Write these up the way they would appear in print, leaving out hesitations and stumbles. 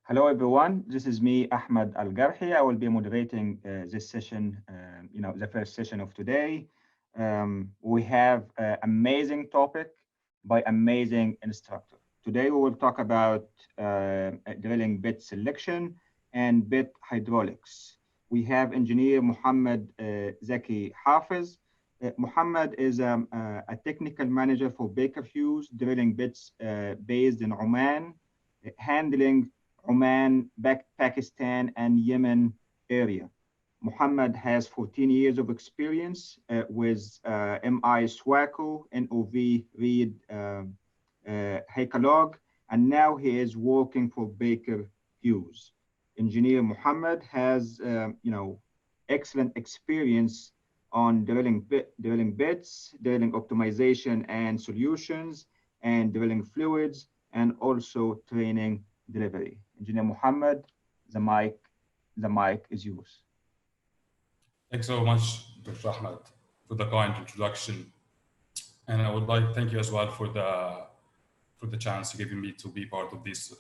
Hello, everyone. This is me, Ahmed Al-Garhi. I will be moderating this session, the first session of today. We have an amazing topic by amazing instructor. Today, we will talk about drilling bit selection and bit hydraulics. We have engineer Muhammad Zaki Hafiz. Muhammad is a technical manager for Baker Hughes drilling bits based in Oman, handling Oman, Pakistan, and Yemen area. Muhammad has 14 years of experience with MI Swaco, NOV Reed Haykalog, and now he is working for Baker Hughes. Engineer Muhammad has, excellent experience on drilling bits, drilling optimization and solutions, and drilling fluids, and also training delivery. Engineer Muhammad, the mic is yours. Thanks so much, Dr. Ahmed, for the kind introduction. And I would like to thank you as well for the chance you're giving me to be part of these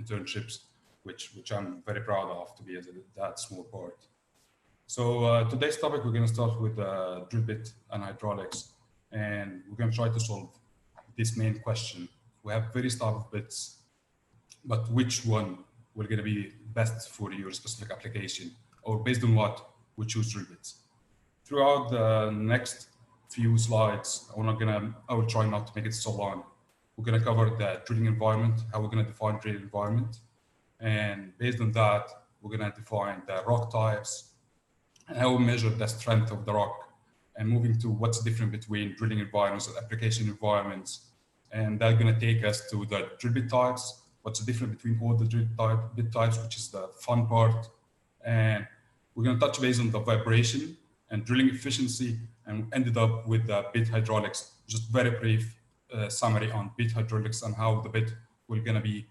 internships, which I'm very proud of to be that small part. So today's topic, we're going to start with drill bit and hydraulics, and we're going to try to solve this main question. We have various types of bits, but which one will going to be best for your specific application, or based on what we choose drill bits. Throughout the next few slides, I will try not to make it so long. We're going to cover the drilling environment, how we're going to define drilling environment, and based on that, we're going to define the rock types and how we measure the strength of the rock, and moving to what's different between drilling environments and application environments. And that's going to take us to the drill bit types, what's the difference between all the bit types, which is the fun part. And we're going to touch base on the vibration and drilling efficiency, and ended up with the bit hydraulics. Just very brief summary on bit hydraulics and how the bit will going to be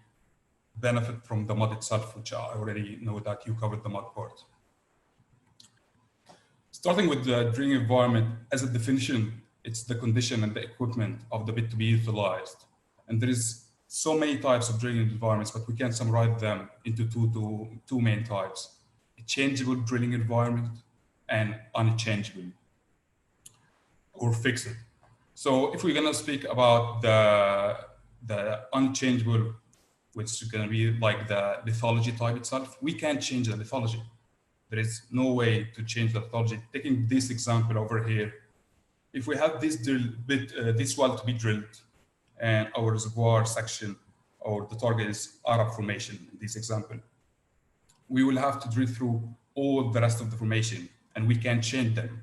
benefit from the mud itself, which I already know that you covered the mud part. Starting with the drilling environment, as a definition, it's the condition and the equipment of the bit to be utilized. And there is so many types of drilling environments, but we can summarize them into two main types: a changeable drilling environment and unchangeable or fixed. So if we're going to speak about the unchangeable, which is going to be like the lithology type itself, we can't change the lithology. There is no way to change the lithology. Taking this example over here, if we have this this well to be drilled, and our reservoir section or the target is Arab formation in this example, we will have to drill through all the rest of the formation, and we can't change them.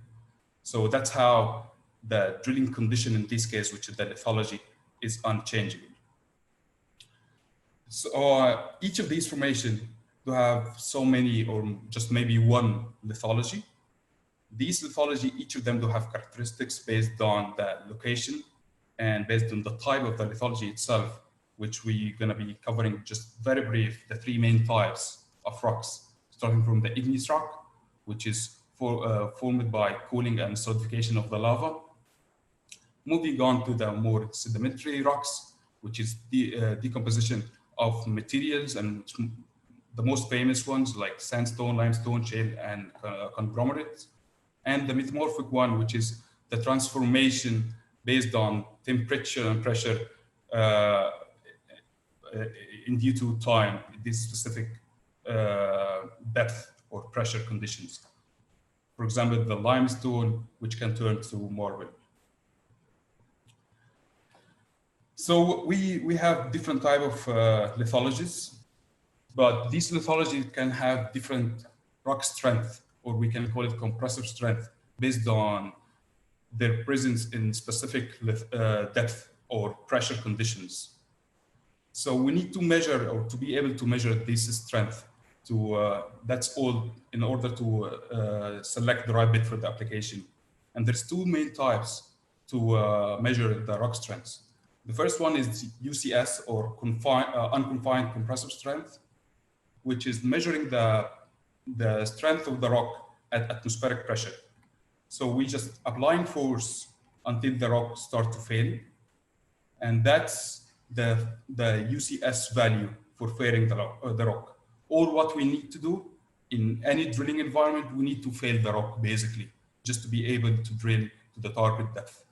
So that's how the drilling condition in this case, which is the lithology, is unchangeable. So each of these formations to have so many, or just maybe one lithology. These lithology, each of them do have characteristics based on the location and based on the type of the lithology itself, which we're going to be covering just very brief, the three main types of rocks, starting from the igneous rock, which is formed by cooling and solidification of the lava. Moving on to the more sedimentary rocks, which is the decomposition of materials, and the most famous ones like sandstone, limestone, shale, and conglomerates. And the metamorphic one, which is the transformation based on temperature and pressure in due to time, this specific depth or pressure conditions. For example, the limestone, which can turn to marble. So we have different type of lithologies, but these lithologies can have different rock strength, or we can call it compressive strength, based on their presence in specific depth or pressure conditions. So we need to measure, or to be able to measure this strength. That's all in order to select the right bit for the application. And there's two main types to measure the rock strengths. The first one is UCS, or unconfined compressive strength, which is measuring the strength of the rock at atmospheric pressure. So we just applying force until the rock starts to fail. And that's the UCS value for fairing the rock. All what we need to do in any drilling environment, we need to fail the rock basically, just to be able to drill to the target depth.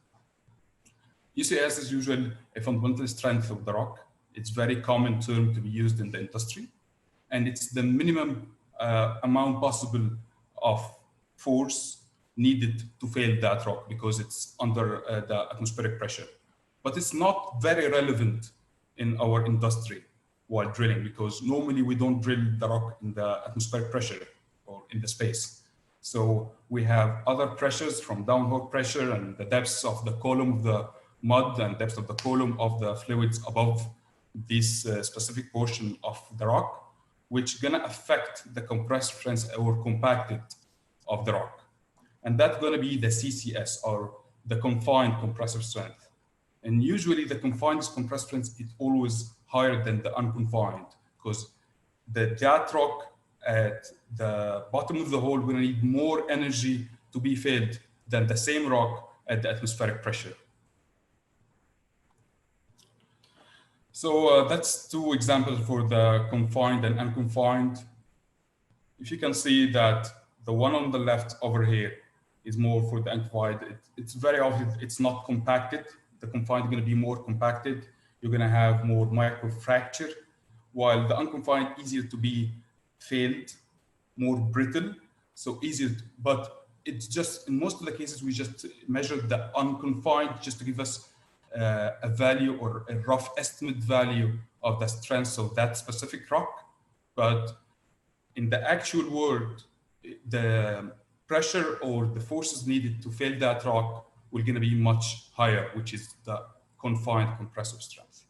UCS is usually a fundamental strength of the rock. It's a very common term to be used in the industry, and it's the minimum amount possible of force needed to fail that rock because it's under the atmospheric pressure. But it's not very relevant in our industry while drilling because normally we don't drill the rock in the atmospheric pressure or in the space. So we have other pressures from downhole pressure and the depths of the column of the mud and depth of the column of the fluids above this specific portion of the rock, which gonna affect the compressive strength or compacted of the rock. And that's gonna be the CCS or the confined compressive strength. And usually the confined compressive strength is always higher than the unconfined because that rock at the bottom of the hole will need more energy to be filled than the same rock at the atmospheric pressure. So that's two examples for the confined and unconfined. If you can see that the one on the left over here is more for the unconfined, it's very obvious it's not compacted. The confined is going to be more compacted. You're going to have more microfracture, while the unconfined easier to be failed, more brittle, so easier. But it's just in most of the cases we just measure the unconfined just to give us a value or a rough estimate value of the strength of that specific rock. But in the actual world, the pressure or the forces needed to fail that rock will going to be much higher, which is the confined compressive strength.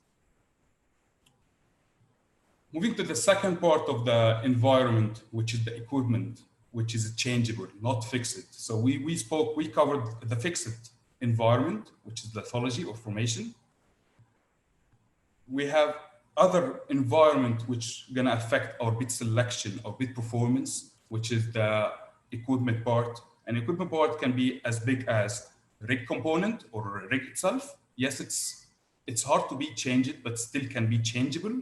Moving to the second part of the environment, which is the equipment, which is changeable, not fixed. So we covered the fixed environment, which is lithology or formation. We have other environment which are gonna affect our bit selection or bit performance, which is the equipment part. An equipment part can be as big as rig component or rig itself. Yes, it's hard to be changed, but still can be changeable.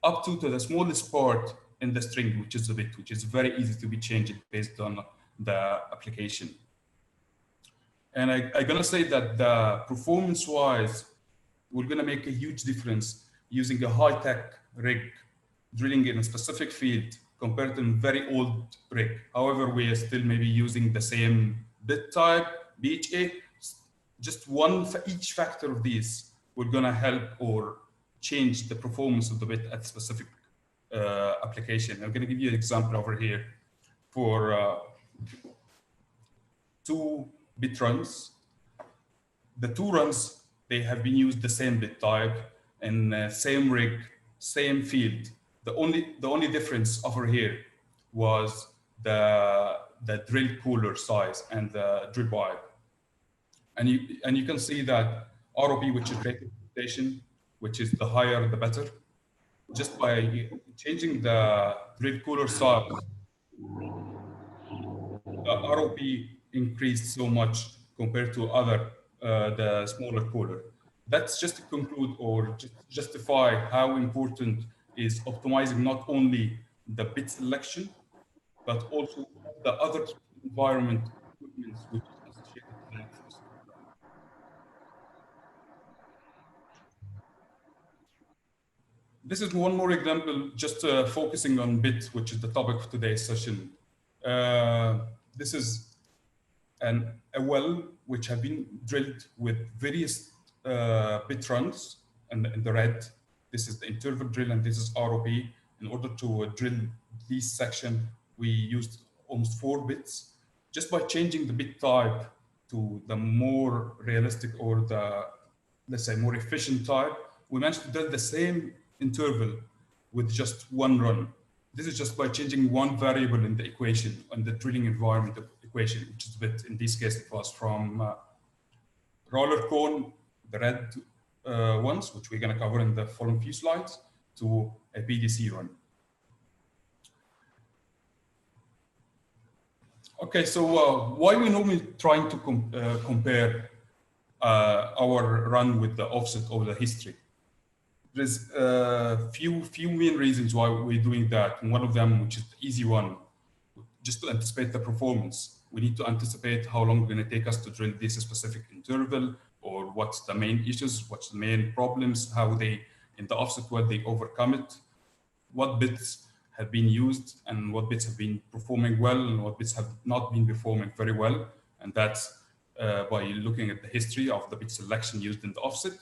Up to the smallest part in the string, which is a bit, which is very easy to be changed based on the application. And I'm gonna say that the performance-wise, we're gonna make a huge difference using a high-tech rig drilling in a specific field compared to a very old rig. However, we are still maybe using the same bit type, BHA. Just one for each factor of these, we're gonna help or change the performance of the bit at specific application. I'm gonna give you an example over here for 2 bit runs. The 2 runs, they have been used the same bit type and same rig, same field. The only difference over here was the drill cooler size and the drill pipe. And you can see that ROP, which is rate of rotation, which is the higher the better. Just by changing the drill cooler size, the ROP increased so much compared to other the smaller cooler. That's just to conclude or just justify how important is optimizing not only the bit selection, but also the other environment equipment which is associated with that. This is one more example, just focusing on bit, which is the topic of today's session. This is a well which have been drilled with various bit runs in the red. This is the interval drill and this is ROP. In order to drill this section, we used almost 4 bits. Just by changing the bit type to the more realistic or the, let's say, more efficient type, we managed to drill the same interval with just 1 run. This is just by changing 1 variable in the equation, on the drilling environment equation, which is a bit, in this case, it was from roller cone, the red ones, which we're going to cover in the following few slides, to a PDC run. Okay, so why we normally trying to compare our run with the offset over the history? there's a few main reasons why we're doing that. And one of them, which is the easy one, just to anticipate the performance. We need to anticipate how long it's going to take us to drill this specific interval, or what's the main issues, what's the main problems, how they, in the offset well, they overcome it, what bits have been used and what bits have been performing well and what bits have not been performing very well. And that's by looking at the history of the bit selection used in the offset.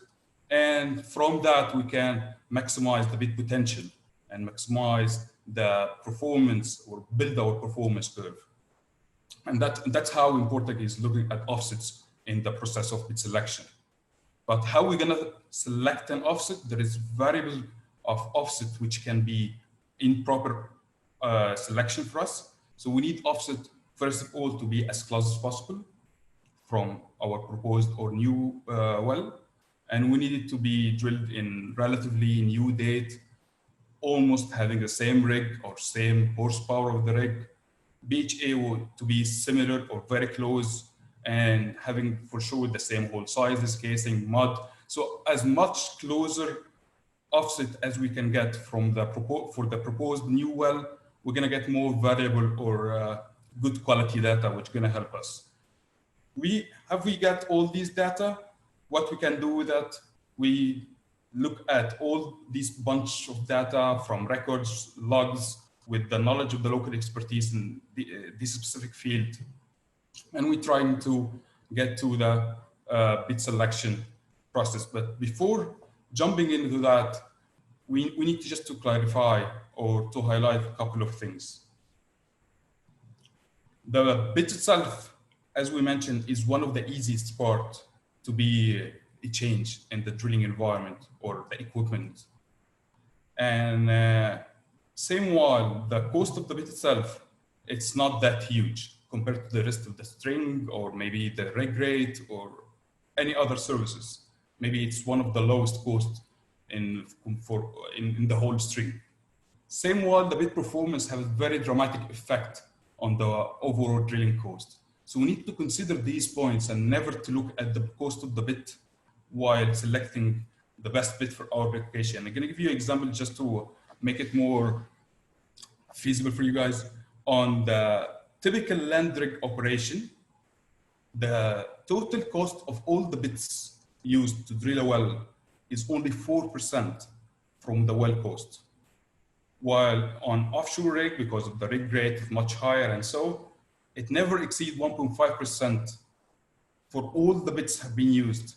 And from that, we can maximize the bit potential and maximize the performance or build our performance curve. And that's how important is looking at offsets in the process of bit selection. But how we're going to select an offset? There is variable of offset which can be in proper selection for us. So we need offset, first of all, to be as close as possible from our proposed or new well. And we need it to be drilled in relatively new date, almost having the same rig or same horsepower of the rig. BHA to be similar or very close, and having for sure the same hole sizes, casing, mud. So as much closer offset as we can get from the for the proposed new well, we're going to get more variable or good quality data, which is going to help us. We got all these data? What we can do with that? We look at all these bunch of data from records, logs, with the knowledge of the local expertise in this specific field. And we're trying to get to the bit selection process. But before jumping into that, we need to just to clarify or to highlight a couple of things. The bit itself, as we mentioned, is one of the easiest part to be a change in the drilling environment or the equipment. And same while the cost of the bit itself, it's not that huge compared to the rest of the string or maybe the rig rate or any other services. Maybe it's one of the lowest cost in the whole string. Same while the bit performance has a very dramatic effect on the overall drilling cost. So we need to consider these points and never to look at the cost of the bit while selecting the best bit for our application. I'm going to give you an example just to make it more feasible for you guys. On the typical land rig operation, the total cost of all the bits used to drill a well is only 4% from the well cost. While on offshore rig, because of the rig rate is much higher and so, it never exceeds 1.5% for all the bits have been used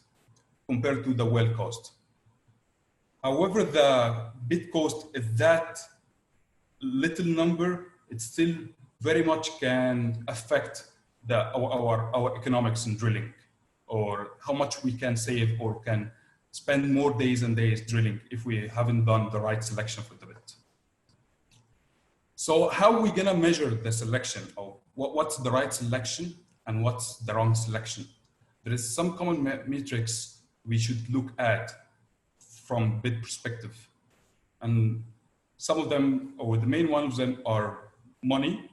compared to the well cost. However, the bit cost is that little number, it still very much can affect our economics in drilling, or how much we can save or can spend more days and days drilling if we haven't done the right selection for the bit. So how are we gonna measure the selection of what's the right selection and what's the wrong selection? There is some common metrics we should look at from bit perspective. And some of them, or the main one of them, are money,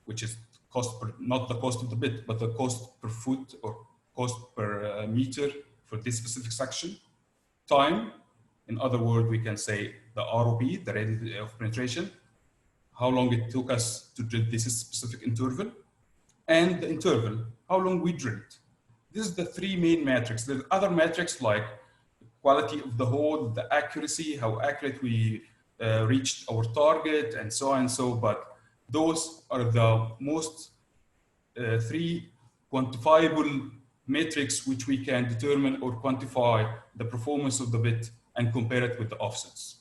which is cost per, not the cost of the bit, but the cost per foot or cost per meter for this specific section. Time, in other words, we can say the ROP, the rate of penetration, how long it took us to drill this specific interval, and the interval, how long we drilled. These are the three main metrics. There are other metrics like quality of the hole, the accuracy, how accurate we reached our target, and so on and so, but those are the most three quantifiable metrics which we can determine or quantify the performance of the bit and compare it with the offsets.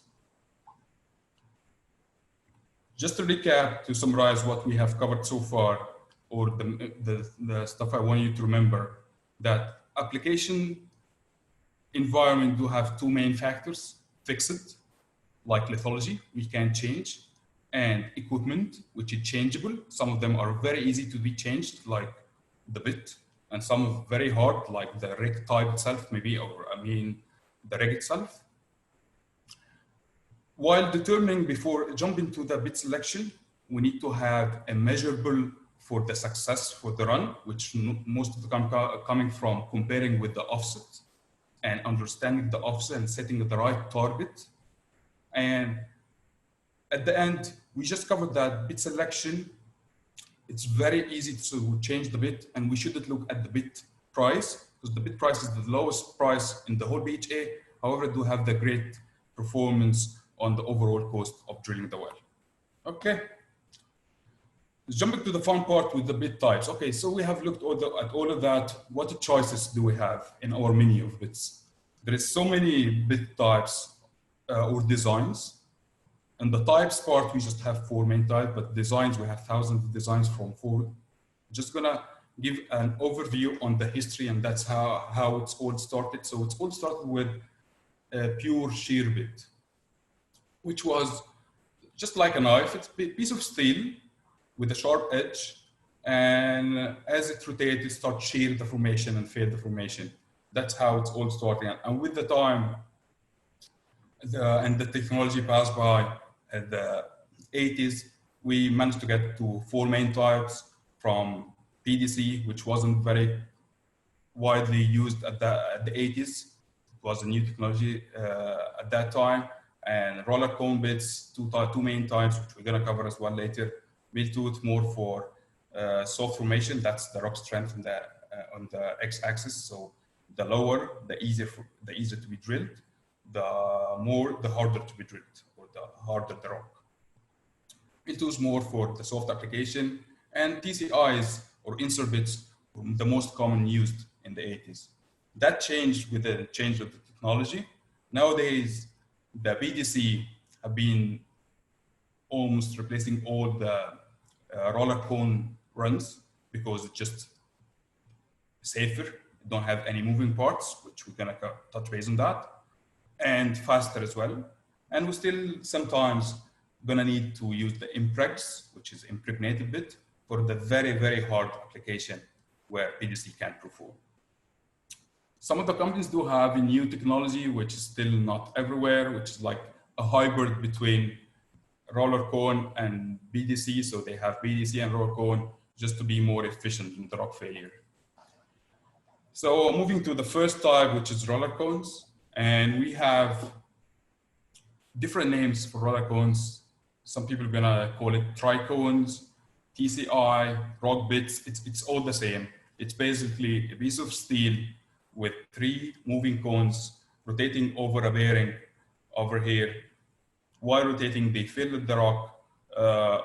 Just to recap, to summarize what we have covered so far, or the stuff I want you to remember, that application environment do have two main factors: fixed, like lithology, we can change, and equipment, which is changeable. Some of them are very easy to be changed, like the bit, and some are very hard, like the rig type itself, maybe, or I mean, the rig itself. While determining, before jumping to the bit selection, we need to have a measurable for the success for the run, which most of the time coming from comparing with the offset. and understanding the offset and setting the right target. And at the end, we just covered that bit selection. It's very easy to change the bit, and we shouldn't look at the bit price, because the bit price is the lowest price in the whole BHA. However, it do have the great performance on the overall cost of drilling the well. Okay. Jumping to the fun part with the bit types. Okay, so we have looked at all of that. What choices do we have in our menu of bits? There is so many bit types or designs. And the types part, we just have 4 main types, but designs, we have thousands of designs from 4. Just gonna give an overview on the history, and that's how it's all started. So it's all started with a pure shear bit, which was just like a knife. It's a piece of steel with a sharp edge, and as it rotates, it starts shear the formation and fade the formation. That's how it's all starting. And with the time, and the technology passed by at the 80s, we managed to get to 4 main types from PDC, which wasn't very widely used at the 80s. It was a new technology at that time. And roller cone bits, two main types, which we're gonna cover as well later. Mill tooth more for soft formation. That's the rock strength on the x-axis. So the lower, the easier to be drilled. The harder to be drilled, or the harder the rock. Mill tooth more for the soft application, and TCIs or insert bits were the most common used in the 80s. That changed with the change of the technology. Nowadays, the BDC have been almost replacing all the roller cone runs, because it's just safer. You don't have any moving parts, which we're gonna touch base on that, and faster as well. And we're still sometimes gonna need to use the impregs, which is impregnated bit, for the very, very hard application where PDC can't perform. Some of the companies do have a new technology, which is still not everywhere, which is like a hybrid between roller cone and BDC. So they have BDC and roller cone just to be more efficient in the rock failure. So moving to the first type, which is roller cones, and we have different names for roller cones. Some people are gonna call it tricones, TCI, rock bits. It's all the same. It's basically a piece of steel with 3 moving cones rotating over a bearing over here. While rotating, they fill the rock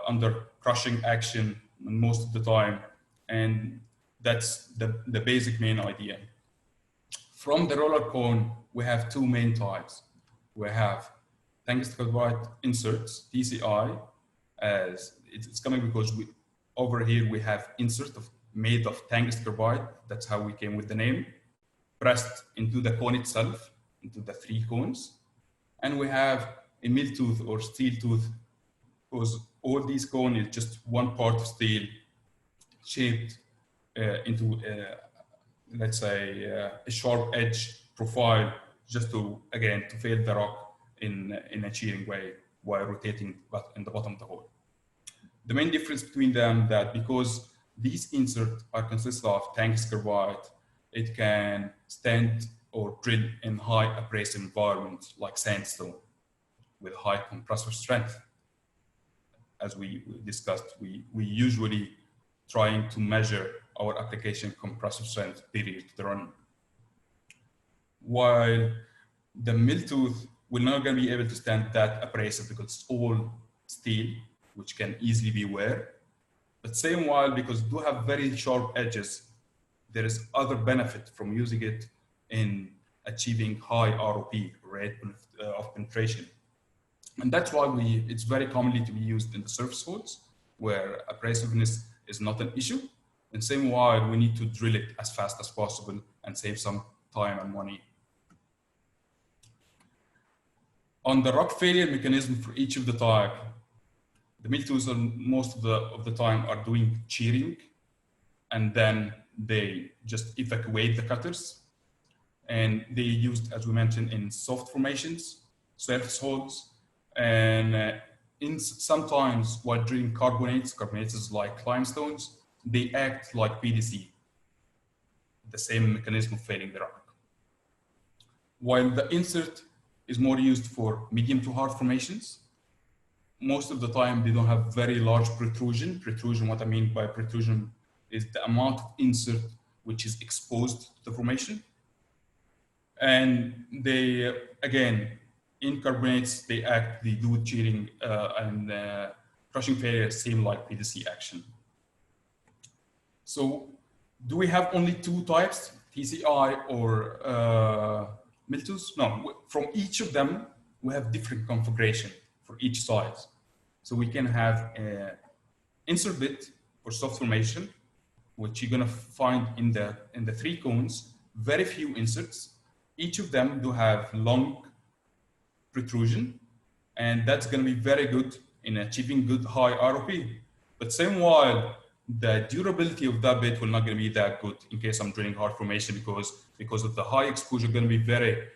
under crushing action most of the time. And that's the basic main idea. From the roller cone, we have 2 main types. We have tungsten carbide inserts, TCI, as it's coming because over here we have insert made of tungsten carbide. That's how we came with the name. Pressed into the cone itself, into the 3 cones. And we have a mill tooth or steel tooth, because all these cones is just one part of steel shaped into, let's say, a sharp edge profile, just to, again, to fail the rock in a shearing way while rotating in the bottom of the hole. The main difference between them that because these inserts are consisted of tungsten carbide, it can stand or drill in high abrasive environments like sandstone with high compressor strength. As we discussed, we usually trying to measure our application compressor strength period to the run. While the mill tooth will not going to be able to stand that abrasive because it's all steel, which can easily be wear. But same while, because it do have very sharp edges, there is other benefit from using it in achieving high ROP, rate of penetration. And that's why it's very commonly to be used in the surface holes where abrasiveness is not an issue. And same while we need to drill it as fast as possible and save some time and money. On the rock failure mechanism for each of the type, the mill tools most of the time are doing shearing, and then they just evacuate the cutters. And they used, as we mentioned, in soft formations, surface holes, and sometimes while drilling carbonates is like limestones, they act like PDC, the same mechanism of failing the rock. while the insert is more used for medium to hard formations. Most of the time, they don't have very large protrusion. Protrusion, what I mean by protrusion is the amount of insert which is exposed to the formation. And they, again, in carbonates, they do shearing and crushing failure, same like PDC action. So do we have only two types, TCI or Miltus? No, from each of them, we have different configuration for each size. So we can have insert bit for soft formation, which you're gonna find in the three cones, very few inserts. Each of them do have long protrusion, and that's gonna be very good in achieving good high ROP. But same while the durability of that bit will not gonna be that good in case I'm drilling hard formation because of the high exposure gonna be very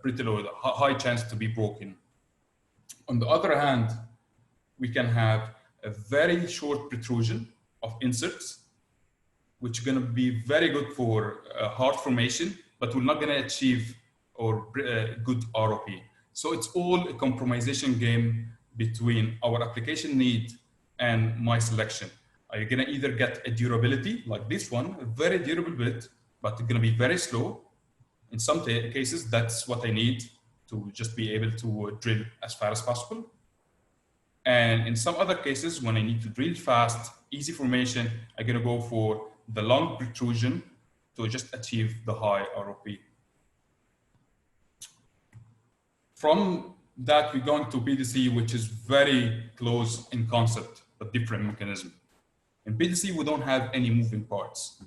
brittle or high chance to be broken. On the other hand, we can have a very short protrusion of inserts, which is going to be very good for hard formation, but we're not going to achieve or good ROP. So it's all a compromisation game between our application need and my selection. Are you going to either get a durability like this one, a very durable bit, but it's going to be very slow. In some cases, that's what I need to just be able to drill as far as possible. And in some other cases, when I need to drill fast, easy formation, I'm going to go for the long protrusion to just achieve the high ROP. From that, we're going to PDC, which is very close in concept, but different mechanism. In PDC, we don't have any moving parts.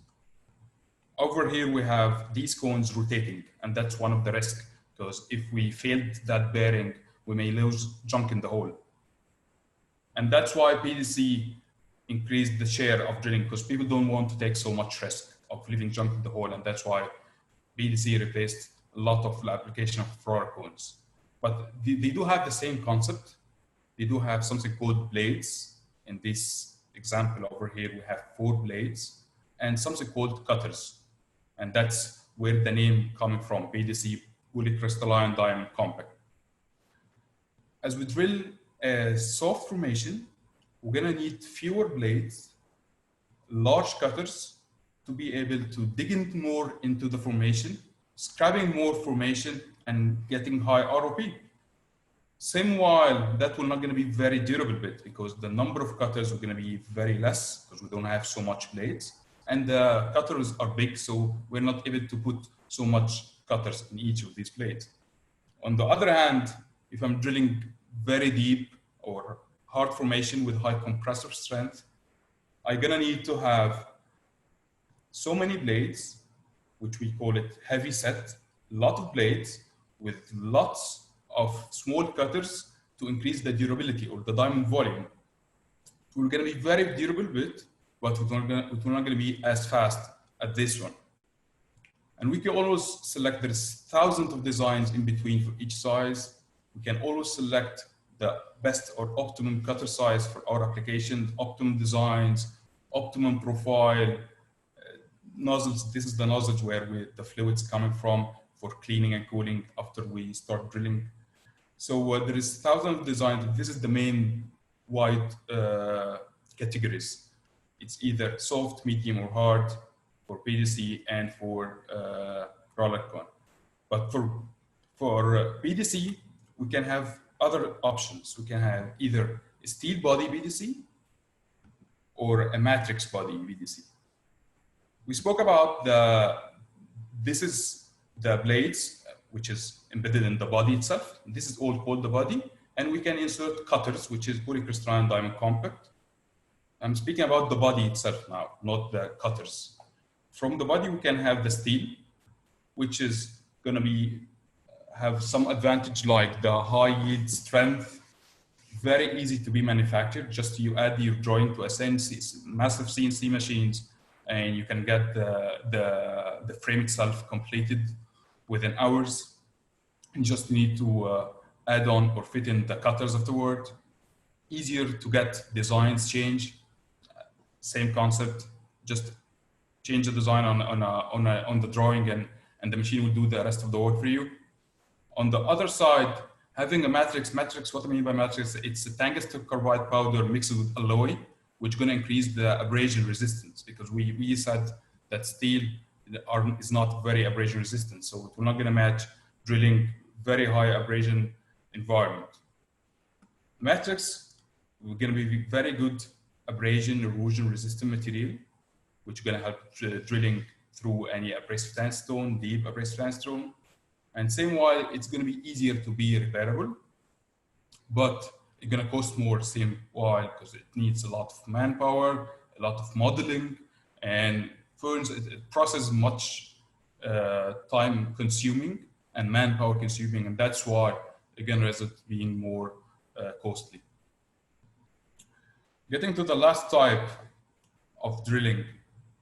Over here, we have these cones rotating, and that's one of the risks, because if we failed that bearing, we may lose junk in the hole. And that's why PDC increased the share of drilling, because people don't want to take so much risk of leaving junk in the hole, and that's why PDC replaced a lot of the application of fluorocones. But they do have the same concept. They do have something called blades. In this example over here, we have 4 blades, and something called cutters. And that's where the name coming from, PDC, polycrystalline diamond compact. As we drill a soft formation, we're gonna need fewer blades, large cutters to be able to dig in more into the formation, scrapping more formation and getting high ROP. Same while that will not gonna be very durable bit because the number of cutters are gonna be very less because we don't have so much blades. And the cutters are big, so we're not able to put so much cutters in each of these blades. On the other hand, if I'm drilling very deep or hard formation with high compressor strength, I'm gonna need to have so many blades, which we call it heavy set, lot of blades with lots of small cutters to increase the durability or the diamond volume. We're gonna be very durable bit, but we're not gonna be as fast as this one. And we can always select, there's thousands of designs in between for each size. We can always select the best or optimum cutter size for our application, optimum designs, optimum profile, nozzles. This is the nozzle where the fluid's coming from for cleaning and cooling after we start drilling. So there is thousands of designs. This is the main wide categories. It's either soft, medium, or hard for PDC and for roller cone. But for PDC, we can have other options. We can have either a steel body PDC or a matrix body PDC. We spoke about this is the blades, which is embedded in the body itself. This is all called the body. And we can insert cutters, which is polycrystalline diamond compact. I'm speaking about the body itself now, not the cutters. From the body, we can have the steel, which is going to have some advantage like the high yield strength, very easy to be manufactured. Just you add your drawing to a massive CNC machines, and you can get the frame itself completed within hours. You just need to add on or fit in the cutters afterward. Easier to get designs change. Same concept, just change the design on the drawing and and the machine will do the rest of the work for you. On the other side, having a matrix, what I mean by matrix, it's a tungsten carbide powder mixed with alloy, which is going to increase the abrasion resistance, because we said that steel is not very abrasion resistant, so we're not going to match drilling very high abrasion environment. Matrix, we're going to be very good abrasion, erosion resistant material, which is going to help drilling through any abrasive sandstone, deep abrasive sandstone. And same while it's going to be easier to be repairable, but it's going to cost more same while, because it needs a lot of manpower, a lot of modeling, and it process much time consuming and manpower consuming, and that's why again result being more costly. Getting to the last type of drilling,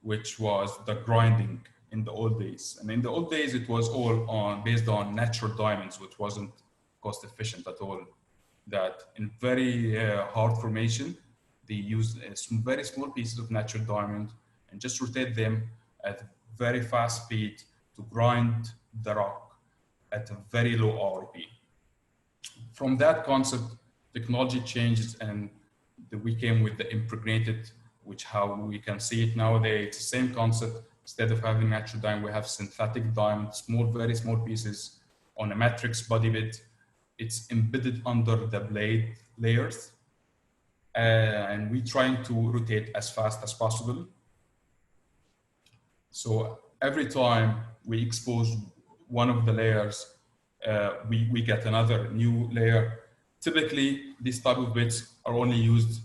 which was the grinding in the old days. And in the old days, it was all based on natural diamonds, which wasn't cost efficient at all. That in very hard formation, they used very small pieces of natural diamond and just rotate them at very fast speed to grind the rock at a very low ROP. From that concept, technology changes, and we came with the impregnated, which how we can see it nowadays. It's the same concept. Instead of having natural diamond, we have synthetic diamond, very small pieces on a matrix body bit. It's embedded under the blade layers, and we're trying to rotate as fast as possible. So every time we expose one of the layers, we get another new layer. Typically, these type of bits are only used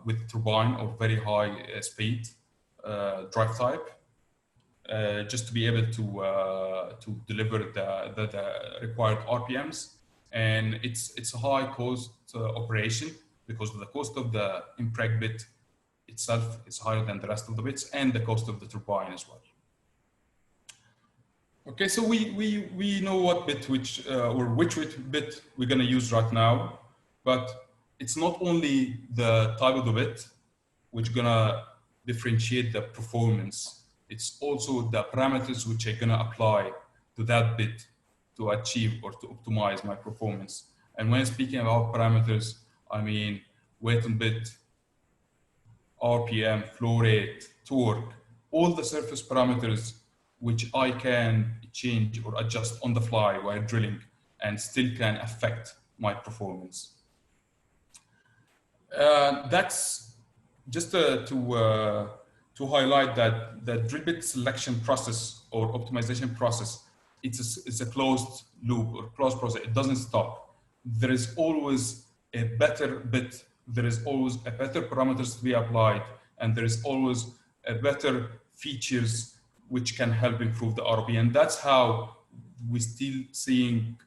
with turbine or very high speed drive type, just to be able to deliver the required RPMs. And it's a high cost operation, because the cost of the impreg bit itself is higher than the rest of the bits, and the cost of the turbine as well. Okay, so we know what bit which bit we're going to use right now, but it's not only the type of the bit which is going to differentiate the performance. It's also the parameters which are going to apply to that bit to achieve or to optimize my performance. And when speaking about parameters, I mean weight on bit, RPM, flow rate, torque, all the surface parameters which I can change or adjust on the fly while drilling and still can affect my performance. That's just to highlight that the drill bit selection process or optimization process, it's a closed loop or closed process. It doesn't stop. There is always a better bit. There is always a better parameters to be applied, and there is always a better features which can help improve the ROP. And that's how we're still seeing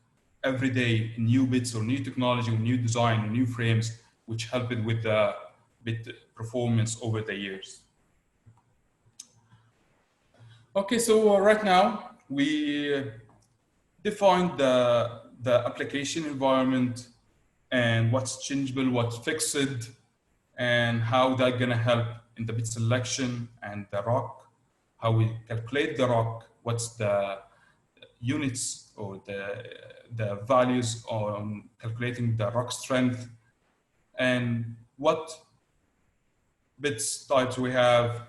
every day new bits or new technology or new design or new frames which help it with the bit performance over the years. Okay, so right now we defined the application environment and what's changeable, what's fixed, and how that's gonna help in the bit selection and the rock, how we calculate the rock, what's the units or the values on calculating the rock strength, and what bits types we have,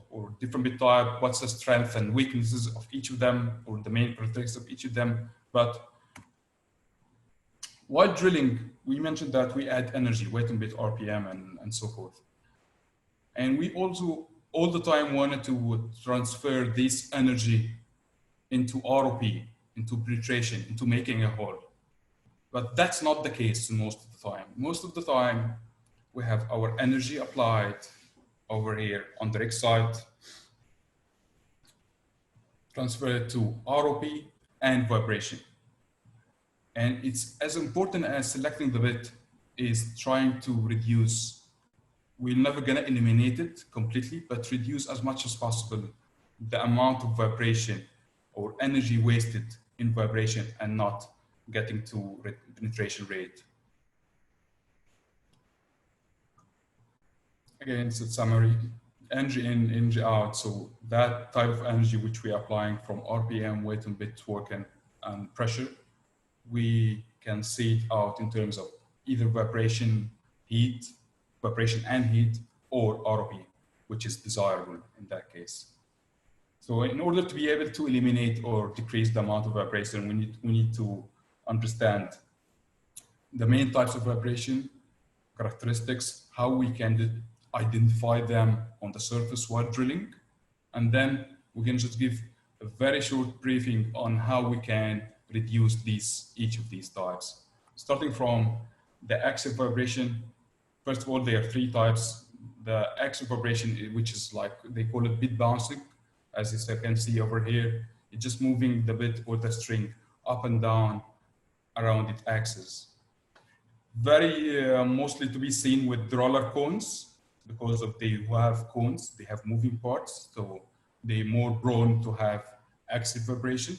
or different bit type, what's the strength and weaknesses of each of them, or the main characteristics of each of them. But while drilling, we mentioned that we add energy, weight on bit, RPM, and so forth. And we also all the time wanted to transfer this energy into ROP, into penetration, into making a hole. But that's not the case most of the time. Most of the time, we have our energy applied over here on the rig side, transferred to ROP and vibration. And it's as important as selecting the bit is trying to reduce. We're never gonna eliminate it completely, but reduce as much as possible the amount of vibration or energy wasted in vibration and not getting to penetration rate. Again, it's a summary. energy in, energy out. So that type of energy which we are applying from RPM, weight and bit torque and pressure, we can see it out in terms of either vibration and heat, or ROP, which is desirable in that case. So in order to be able to eliminate or decrease the amount of vibration, we need to understand the main types of vibration, characteristics, how we can identify them on the surface while drilling, and then we can just give a very short briefing on how we can reduce each of these types. Starting from the axial vibration, first of all, there are three types. The axial vibration, which is like, they call it bit bouncing, as you can see over here. It's just moving the bit or the string up and down around its axis. Very mostly to be seen with roller cones, because of they have cones, they have moving parts, so they're more prone to have axial vibration.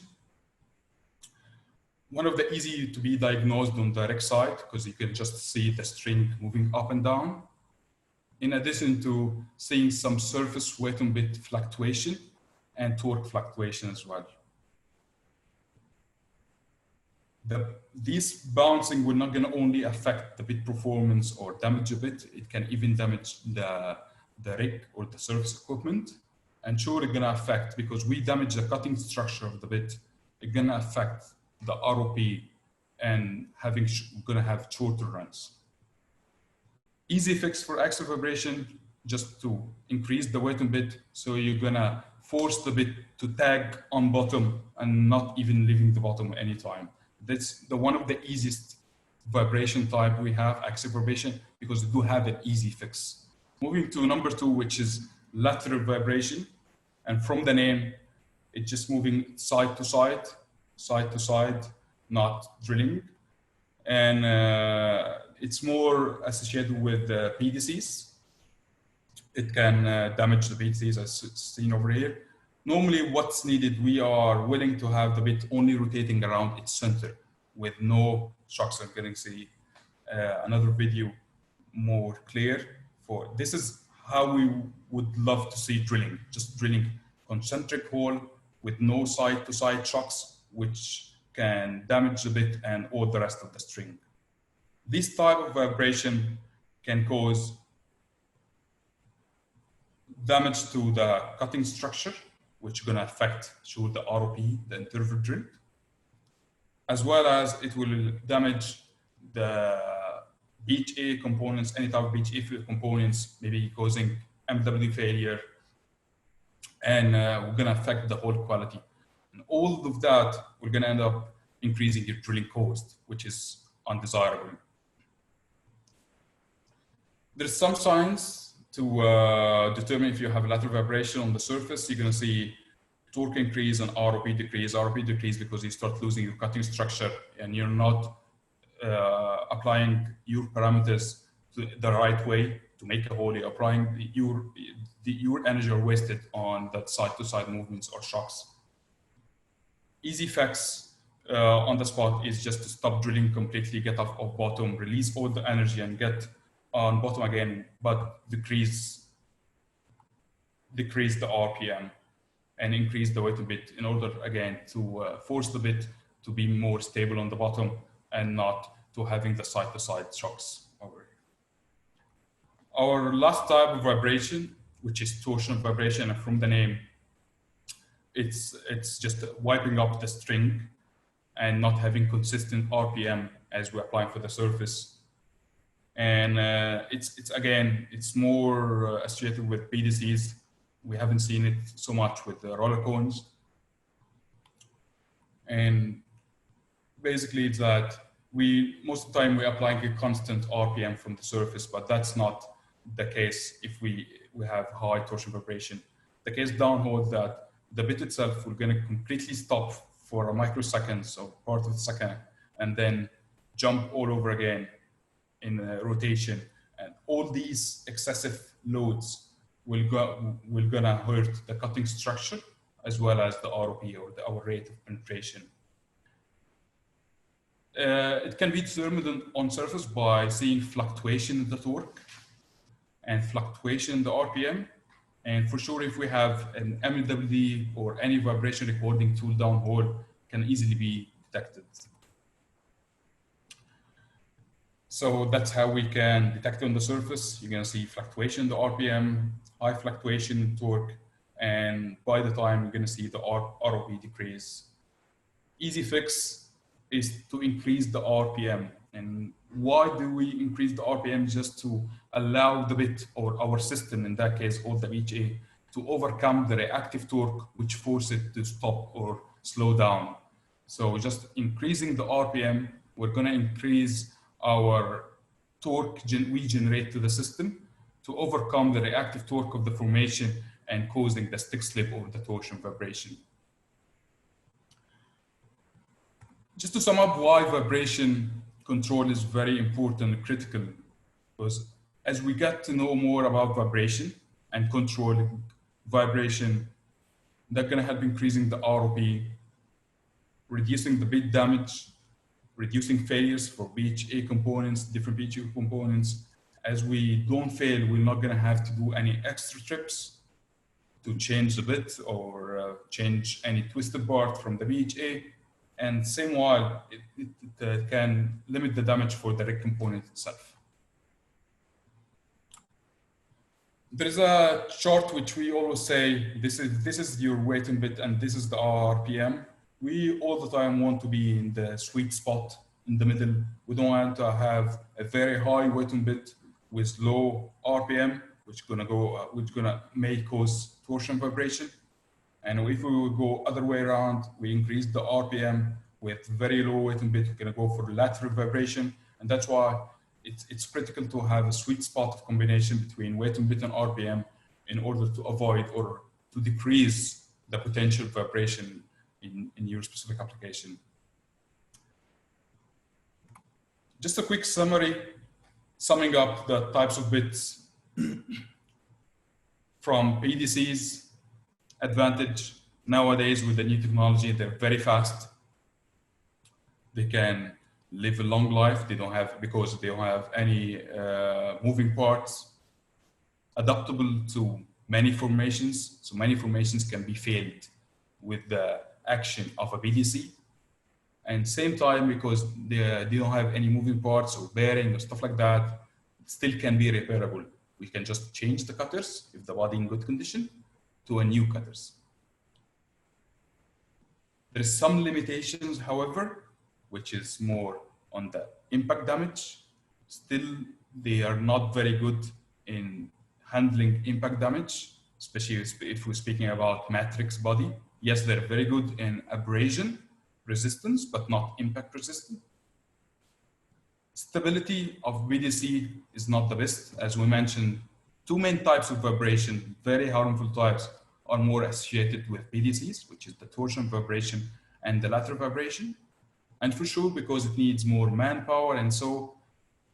One of the easy to be diagnosed on the direct side, because you can just see the string moving up and down, in addition to seeing some surface weight and bit fluctuation and torque fluctuation as well. These bouncing will not gonna only affect the bit performance or damage a bit, it can even damage the rig or the surface equipment. And sure, it's gonna affect, because we damage the cutting structure of the bit, it's gonna affect the ROP and gonna have shorter runs. Easy fix for axial vibration, just to increase the weight on bit, so you're gonna force the bit to tag on bottom and not even leaving the bottom anytime. That's one of the easiest vibration type we have, axial vibration, because we do have an easy fix. Moving to number two, which is lateral vibration, and from the name, it's just moving side to side, not drilling, and it's more associated with PDCs. It can damage the PDCs, as seen over here. Normally, what's needed, we are willing to have the bit only rotating around its center with no shocks. I'm going to see another video more clear for this. Is how we would love to see drilling, just drilling concentric hole with no side-to-side shocks, which can damage the bit and all the rest of the string. This type of vibration can cause damage to the cutting structure, which is going to affect the ROP, the interval drill, as well as it will damage the BHA components, any type of BHA components, maybe causing MW failure, and we're going to affect the whole quality. And all of that, we're going to end up increasing your drilling cost, which is undesirable. There's some signs to determine if you have lateral vibration on the surface. You're going to see torque increase and ROP decrease. ROP decrease because you start losing your cutting structure and you're not applying your parameters the right way to make a hole. You're applying your energy are wasted on that side-to-side movements or shocks. Easy fix on the spot is just to stop drilling completely, get off of bottom, release all the energy and get on bottom again, but decrease the RPM and increase the weight a bit in order again to force the bit to be more stable on the bottom and not to having the side-to-side shocks over here. Our last type of vibration, which is torsion vibration, and from the name, it's just wiping up the string and not having consistent RPM as we're applying for the surface. And it's more associated with PDCs. We haven't seen it so much with the roller cones. And basically it's that most of the time we're applying a constant RPM from the surface, but that's not the case if we have high torsion vibration. The case downhole that the bit itself will going to completely stop for a microsecond, so part of the second, and then jump all over again in rotation, and all these excessive loads will gonna hurt the cutting structure as well as the ROP, or our rate of penetration. It can be determined on surface by seeing fluctuation in the torque and fluctuation in the RPM, And for sure, if we have an MLWD or any vibration recording tool downhole, can easily be detected. So that's how we can detect it on the surface. You're going to see fluctuation in the RPM, high fluctuation in torque, and by the time you're going to see the ROP decrease. Easy fix is to increase the RPM. And why do we increase the RPM? Just to allow the bit, or our system in that case, or the VHA, to overcome the reactive torque which force it to stop or slow down. So just increasing the RPM, we're going to increase our torque we generate to the system to overcome the reactive torque of the formation and causing the stick slip or the torsion vibration. Just to sum up why vibration control is very important and critical, because as we get to know more about vibration and controlling vibration, that's going to help increasing the ROP, reducing the bit damage, reducing failures for VHA components, different VHA components. As we don't fail, we're not going to have to do any extra trips to change the bit or change any twisted part from the VHA. And same while, it can limit the damage for the rig component itself. There is a chart which we always say, this is your weight in bit and this is the RPM. We all the time want to be in the sweet spot in the middle. We don't want to have a very high weight in bit with low RPM, which may cause torsion vibration. And if we would go other way around, we increase the RPM with very low weight in bit, we're going to go for lateral vibration. And that's why it's critical to have a sweet spot of combination between weight in bit and RPM in order to avoid or to decrease the potential vibration in your specific application. Just a quick summary, summing up the types of bits from PDCs. Advantage nowadays with the new technology, they're very fast. They can live a long life. Because they don't have any moving parts. Adaptable to many formations. So many formations can be failed with the action of a PDC. And same time, because they don't have any moving parts or bearing or stuff like that, still can be repairable. We can just change the cutters if the body in good condition to a new cutters. There is some limitations, however, which is more on the impact damage. Still, they are not very good in handling impact damage, especially if we're speaking about matrix body. Yes, they're very good in abrasion resistance, but not impact resistant. Stability of BDC is not the best. As we mentioned, two main types of vibration, very harmful types, are more associated with BDCs, which is the torsion vibration and the lateral vibration. And for sure, because it needs more manpower, and so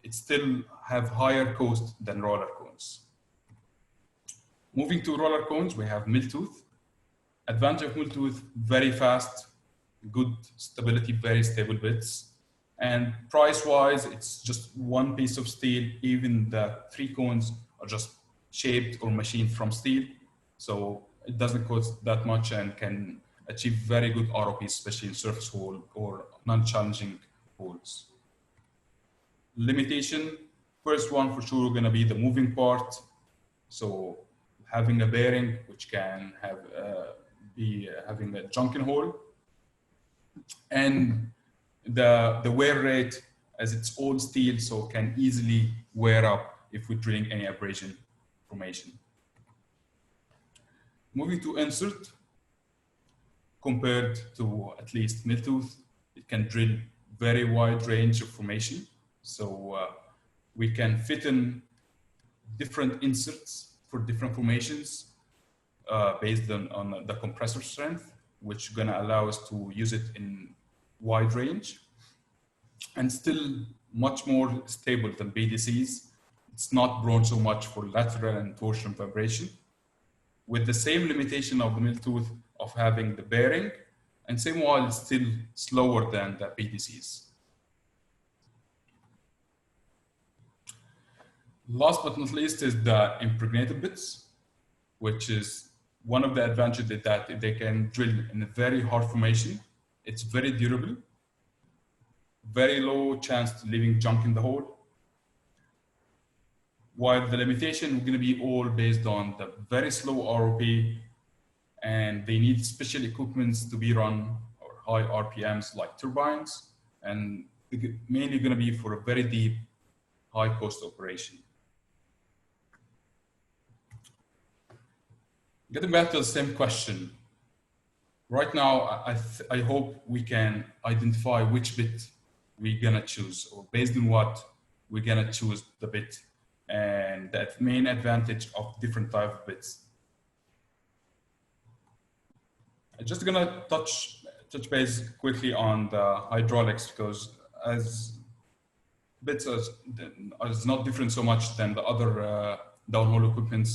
it still have higher cost than roller cones. Moving to roller cones, we have mill tooth. Advantage of mill tooth, very fast, good stability, very stable bits. And price-wise, it's just one piece of steel. Even the three cones are just shaped or machined from steel. So it doesn't cost that much and can achieve very good ROP, especially in surface hole or non-challenging holes. Limitation, first one for sure going to be the moving part. So having a bearing, which can have having a junction hole. And the wear rate, as it's all steel, so can easily wear up if we're drilling any abrasion formation. Moving to insert, compared to at least mill tooth, it can drill very wide range of formation. So we can fit in different inserts for different formations based on the compressor strength, which is going to allow us to use it in wide range and still much more stable than BDCs. It's not prone so much for lateral and torsion vibration, with the same limitation of the mill tooth of having the bearing, and same while it's still slower than the BDCs. Last but not least is the impregnated bits, which is one of the advantages is that they can drill in a very hard formation. It's very durable, very low chance to leaving junk in the hole. While the limitation is going to be all based on the very slow ROP, and they need special equipments to be run or high RPMs like turbines, and mainly going to be for a very deep, high cost operation. Getting back to the same question, right now, I hope we can identify which bit we're gonna choose, or based on what we're gonna choose the bit, and that main advantage of different type of bits. I'm just gonna touch base quickly on the hydraulics, because as bits is not different so much than the other downhole equipments.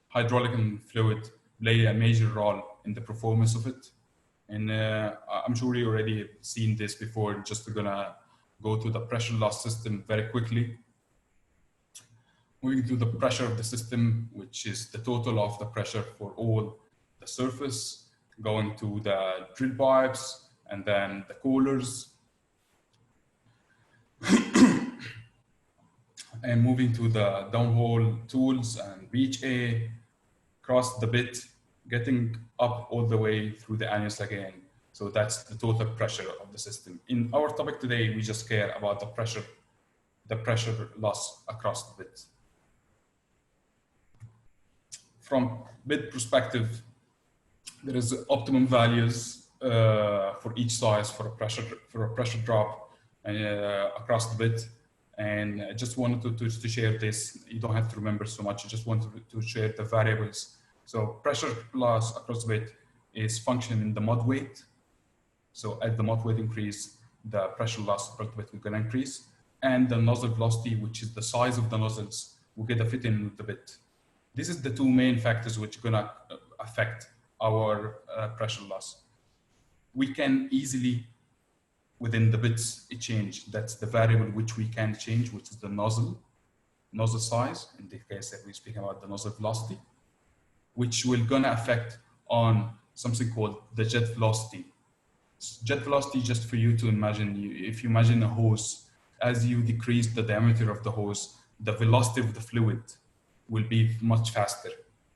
Hydraulic and fluid play a major role in the performance of it. And I'm sure you already seen this before. Just gonna go to the pressure loss system very quickly. Moving to the pressure of the system, which is the total of the pressure for all the surface, going to the drill pipes and then the coolers. And moving to the downhole tools and reach A, cross the bit, getting up all the way through the annulus again. So that's the total pressure of the system. In our topic today, we just care about the pressure loss across the bit. From bit perspective, there is optimum values for each size for a pressure drop across the bit. And I just wanted to share this. You don't have to remember so much. I just wanted to share the variables. So pressure loss across the bit is function in the mud weight. So as the mud weight increase, the pressure loss across the bit will gonna increase. And the nozzle velocity, which is the size of the nozzles, will get a fit in with the bit. This is the two main factors which are gonna affect our pressure loss. We can easily, within the bits, change. That's the variable which we can change, which is the nozzle size. In this case, we're speaking about the nozzle velocity, which will gonna affect on something called the jet velocity. Jet velocity, just for you to imagine, if you imagine a hose, as you decrease the diameter of the hose, the velocity of the fluid will be much faster.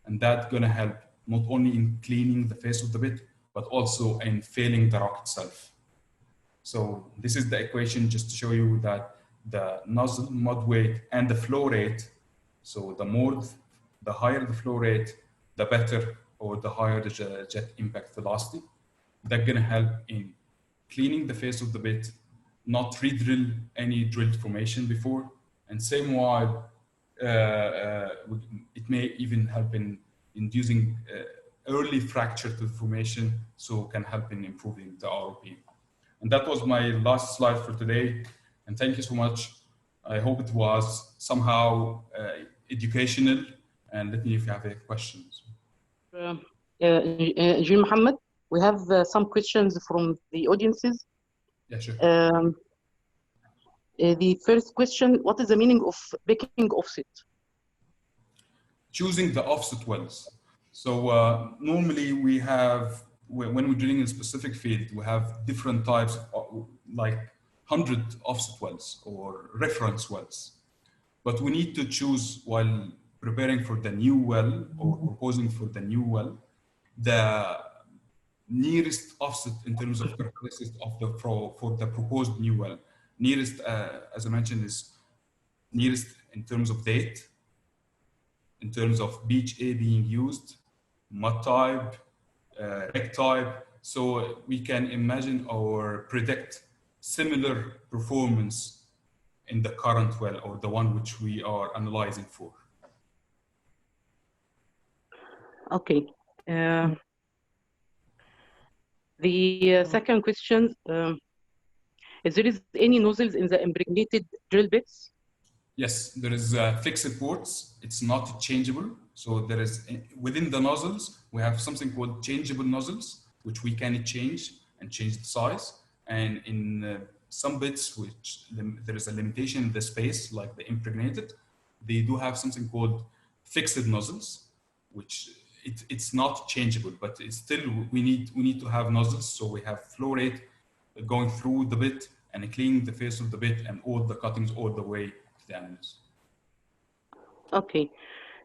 And that's gonna help not only in cleaning the face of the bit, but also in failing the rock itself. So this is the equation just to show you that the nozzle mud weight and the flow rate, so the higher the flow rate, the better, or the higher the jet impact velocity. That's gonna help in cleaning the face of the bit, not re-drill any drilled formation before, and same while it may even help in inducing early fracture to the formation, so can help in improving the ROP. And that was my last slide for today. And thank you so much. I hope it was somehow educational. And let me know if you have any questions. Engineer Mohammed, we have some questions from the audiences. Yeah, sure. The first question, what is the meaning of picking offset? Choosing the offset wells. So normally we have, when we're drilling a specific field, we have different types, like 100 offset wells or reference wells. But we need to choose, while preparing for the new well or proposing for the new well, the nearest offset in terms of characteristics of for the proposed new well. Nearest, as I mentioned, is nearest in terms of date, in terms of beach A being used, mud type, wreck type, so we can imagine or predict similar performance in the current well or the one which we are analyzing for. Okay. The second question, is there any nozzles in the impregnated drill bits? Yes, there is fixed ports. It's not changeable. So there is, within the nozzles, we have something called changeable nozzles, which we can change and change the size. And in some bits, which there is a limitation in the space, like the impregnated, they do have something called fixed nozzles, which it's not changeable, but it's still we need to have nozzles, so we have flow rate going through the bit and cleaning the face of the bit and all the cuttings all the way to the animals. Okay.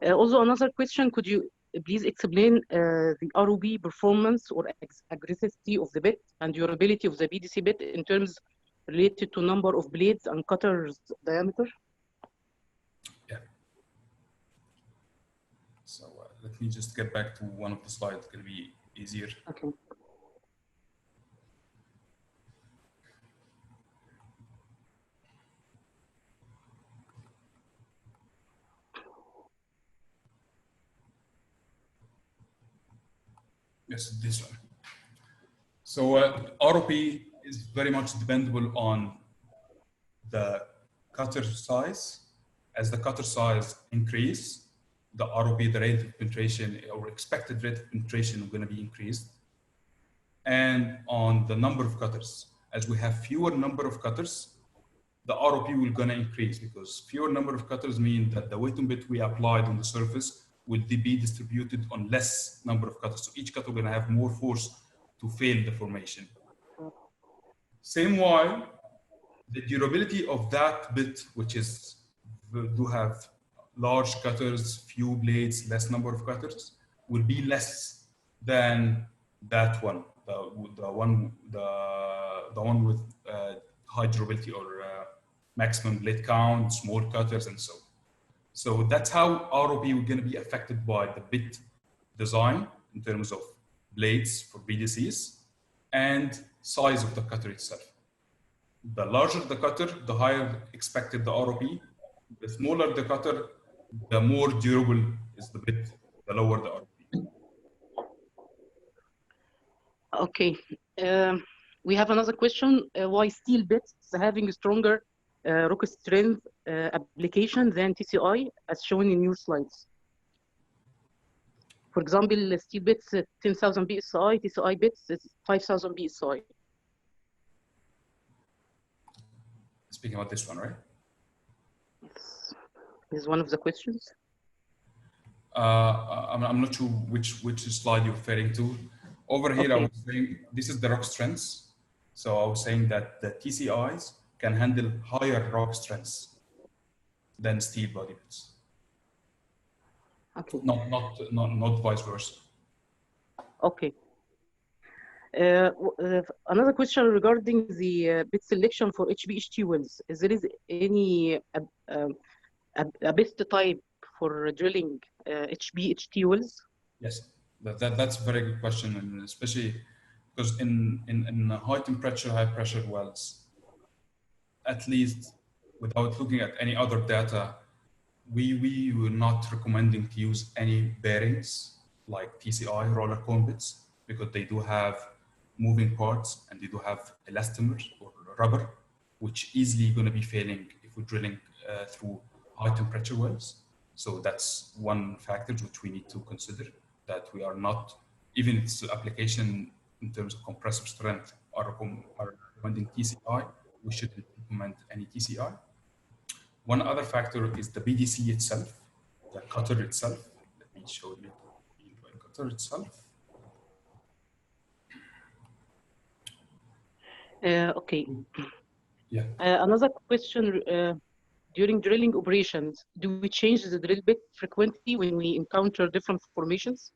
Also, another question: could you please explain the ROB performance or aggressivity of the bit and durability of the BDC bit in terms related to number of blades and cutters diameter? Yeah. So let me just get back to one of the slides. It's going to be easier. Okay. Yes, this one. So ROP is very much dependable on the cutter size. As the cutter size increase, the ROP, the rate of penetration or expected rate of penetration is going to be increased. And on the number of cutters, as we have fewer number of cutters, the ROP will going to increase, because fewer number of cutters mean that the weight on bit we applied on the surface will be distributed on less number of cutters. So each cutter will have more force to fail the formation. Same while the durability of that bit, which is do have large cutters, few blades, less number of cutters, will be less than that one, the one with high durability or maximum blade count, small cutters, and so on. So that's how ROP will going to be affected by the bit design in terms of blades for BDCs and size of the cutter itself. The larger the cutter, the higher expected the ROP. The smaller the cutter, the more durable is the bit, the lower the ROP. Okay. We have another question. Why steel bits having stronger rock strength application than TCI as shown in your slides? For example, steel bits 10,000 PSI, TCI bits is 5,000 PSI. Speaking about this one, right? Yes. This is one of the questions. I'm not sure which slide you're referring to. Over here, Okay. I was saying this is the rock strengths. So I was saying that the TCIs can handle higher rock strengths than steel body bits. Okay. Not vice versa. Okay. Another question regarding the bit selection for HBHT wells. Is there any a best type for drilling HBHT wells? Yes, that's a very good question, and especially because in high temperature, high pressure wells, at least without looking at any other data, we were not recommending to use any bearings like TCI roller cone bits, because they do have moving parts and they do have elastomers or rubber, which easily going to be failing if we're drilling through high temperature wells. So that's one factor which we need to consider, that we are not, even its application in terms of compressive strength are recommending TCI, we shouldn't implement any TCI. One other factor is the BDC itself, the cutter itself. Let me show you the cutter itself. Okay. Yeah. Another question. During drilling operations, do we change the drill bit frequently when we encounter different formations?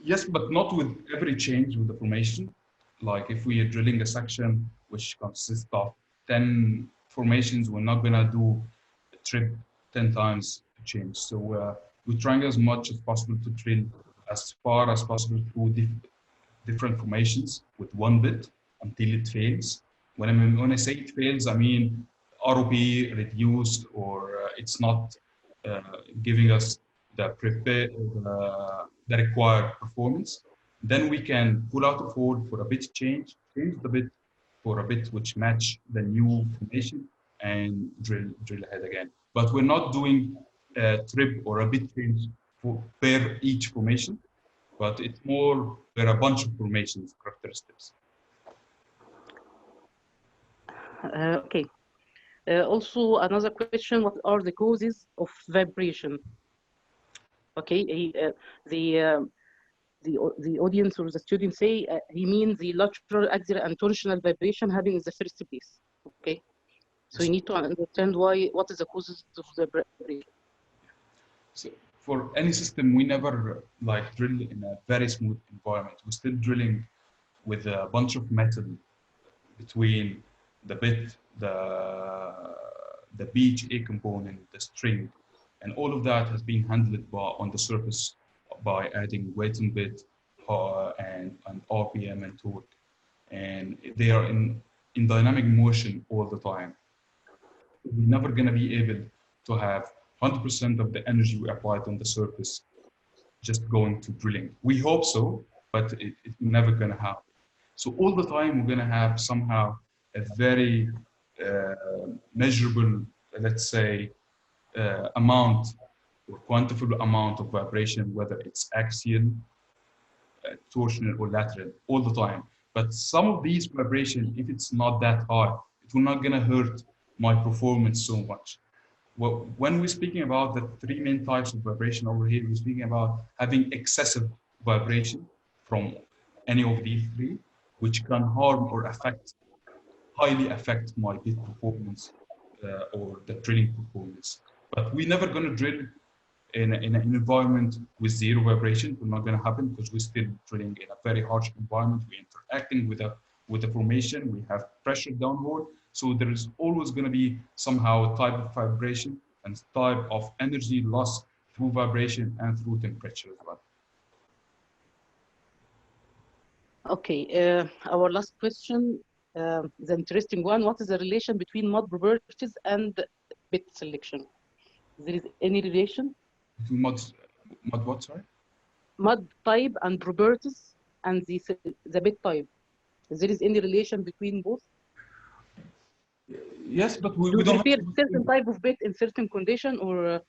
Yes, but not with every change with the formation. Like if we are drilling a section which consists of 10 formations, we're not gonna do a trip 10 times to change. So we're trying as much as possible to drill as far as possible through different formations with one bit until it fails. When I say it fails, I mean ROP reduced, or it's not giving us the required performance. Then we can pull out the code for a bit change the bit for a bit which match the new formation, and drill ahead again. But we're not doing a trip or a bit change per each formation, but it's more per a bunch of formations characteristics. Okay. Also, another question: what are the causes of vibration? Okay, the audience or the students say he means the lateral, axial, and torsional vibration happening in the first place. Okay, so you need to understand what is the causes of the vibration. So for any system, we never like drill in a very smooth environment. We're still drilling with a bunch of metal between the bit, the BHA component, the string, and all of that has been handled on the surface by adding weight and bit and RPM and torque, and they are in dynamic motion all the time. We're never going to be able to have 100% of the energy we applied on the surface just going to drilling. We hope so, but it's never going to happen. So all the time we're going to have somehow a very measurable, let's say, amount or quantifiable amount of vibration, whether it's axial, torsional, or lateral, all the time. But some of these vibration, if it's not that high, it will not going to hurt my performance so much. Well, when we're speaking about the three main types of vibration over here, we're speaking about having excessive vibration from any of these three, which can harm or highly affect my bit performance or the drilling performance. But we're never going to drill in an environment with zero vibration. It's not going to happen because we're still drilling in a very harsh environment. We're interacting with the formation. We have pressure downward. So there is always going to be somehow a type of vibration and type of energy loss through vibration and through temperature as well. Okay, our last question, the interesting one. What is the relation between mud properties and bit selection? There is any relation? Mud what, sorry? Mud type and properties and the bit type. There is any relation between both? Yes, but we Do you don't prepare have certain type of bit in certain condition or?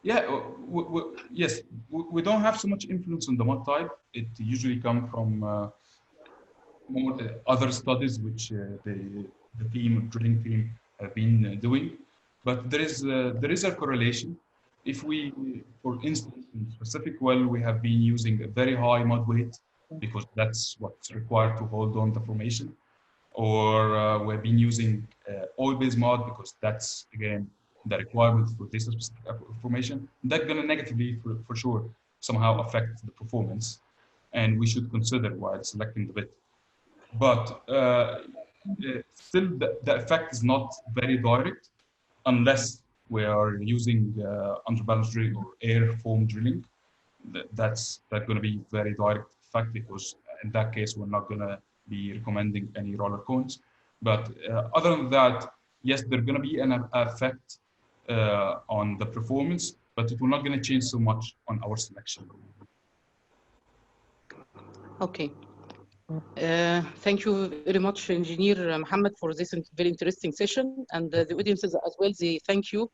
Yeah, yes, we don't have so much influence on the mud type. It usually comes from more other studies which the team, drilling team, have been doing. But there is a correlation. If we, for instance, in specific well, we have been using a very high mud weight because that's what's required to hold on the formation, or we've been using oil-based mud because that's again the requirement for this specific formation. That's going to negatively, for sure, somehow affect the performance, and we should consider while selecting the bit. But still, the effect is not very direct unless we are using underbalance drilling or air foam drilling. That's going to be very direct effect because in that case we're not going to be recommending any roller cones. But other than that, yes, there's going to be an effect on the performance, but it will not going to change so much on our selection. Okay. Thank you very much, Engineer Mohammed, for this very interesting session. And the audiences as well, they thank you.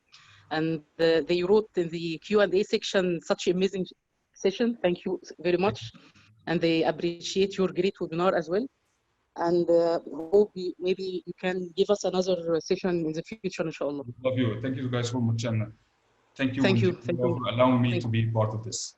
And they wrote in the Q&A section such amazing session. Thank you very much. And they appreciate your great webinar as well. And hope maybe you can give us another session in the future, inshallah. Love you. Thank you guys so much. And thank you, Thank you. for allowing me to be part of this.